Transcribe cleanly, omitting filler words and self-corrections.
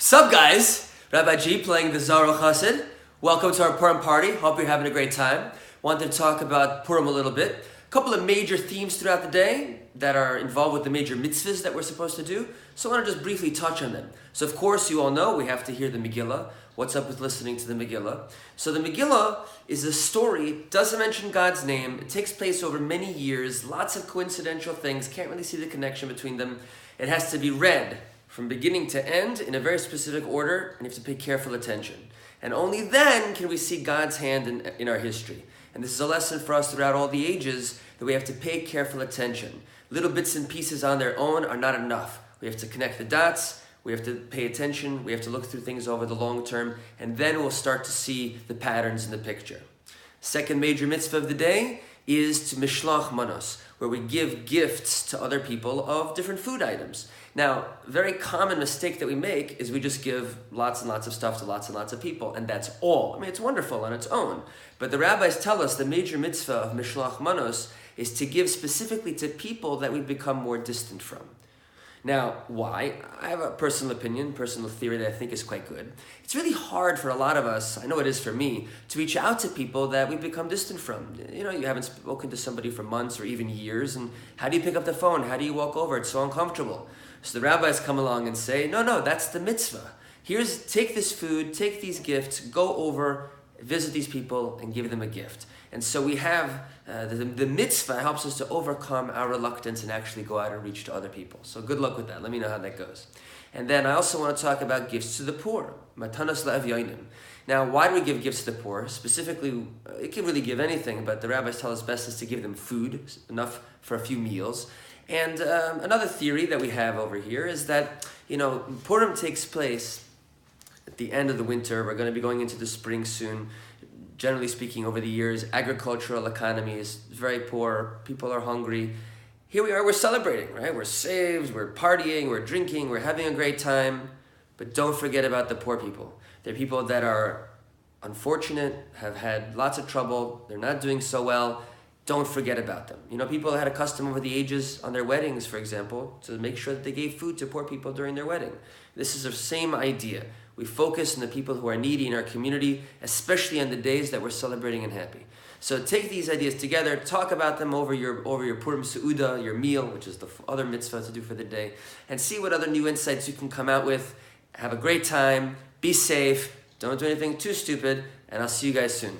Sup guys, Rabbi G playing the Zaro Chassid. Welcome to our Purim party. Hope you're having a great time. Wanted to talk about Purim a little bit. A couple of major themes throughout the day that are involved with the major mitzvahs that we're supposed to do. So I want to just briefly touch on them. So of course you all know we have to hear the Megillah. What's up with listening to the Megillah? So the Megillah is a story, doesn't mention God's name. It takes place over many years, lots of coincidental things, can't really see the connection between them. It has to be read from beginning to end in a very specific order, and you have to pay careful attention. And only then can we see God's hand in our history. And this is a lesson for us throughout all the ages that we have to pay careful attention. Little bits and pieces on their own are not enough. We have to connect the dots, we have to pay attention, we have to look through things over the long term, and then we'll start to see the patterns in the picture. Second major mitzvah of the day is to mishlach manos, where we give gifts to other people of different food items. Now, a very common mistake that we make is we just give lots and lots of stuff to lots and lots of people, and that's all. I mean, it's wonderful on its own. But the rabbis tell us the major mitzvah of mishlach manos is to give specifically to people that we've become more distant from. Now, why? I have a personal opinion, personal theory that I think is quite good. It's really hard for a lot of us, I know it is for me, to reach out to people that we've become distant from. You know, you haven't spoken to somebody for months or even years, and how do you pick up the phone? How do you walk over? It's so uncomfortable. So the rabbis come along and say, no, that's the mitzvah. Take this food, take these gifts, go over, visit these people, and give them a gift. And so we have, the mitzvah helps us to overcome our reluctance and actually go out and reach to other people. So good luck with that. Let me know how that goes. And then I also want to talk about gifts to the poor. Matanos la'avyonim. Now, why do we give gifts to the poor? Specifically, it can really give anything, but the rabbis tell us best is to give them food, enough for a few meals. And another theory that we have over here is that, Purim takes place at the end of the winter. We're going to be going into the spring soon. Generally speaking, over the years, agricultural economy is very poor. People are hungry. Here we are, we're celebrating, right? We're saved, we're partying, we're drinking, we're having a great time. But don't forget about the poor people. They're people that are unfortunate, have had lots of trouble, they're not doing so well. Don't forget about them. People had a custom over the ages on their weddings, for example, to make sure that they gave food to poor people during their wedding. This is the same idea. We focus on the people who are needy in our community, especially on the days that we're celebrating and happy. So take these ideas together, talk about them over your Purim Seudah, your meal, which is the other mitzvah to do for the day, and see what other new insights you can come out with. Have a great time, be safe, don't do anything too stupid, and I'll see you guys soon.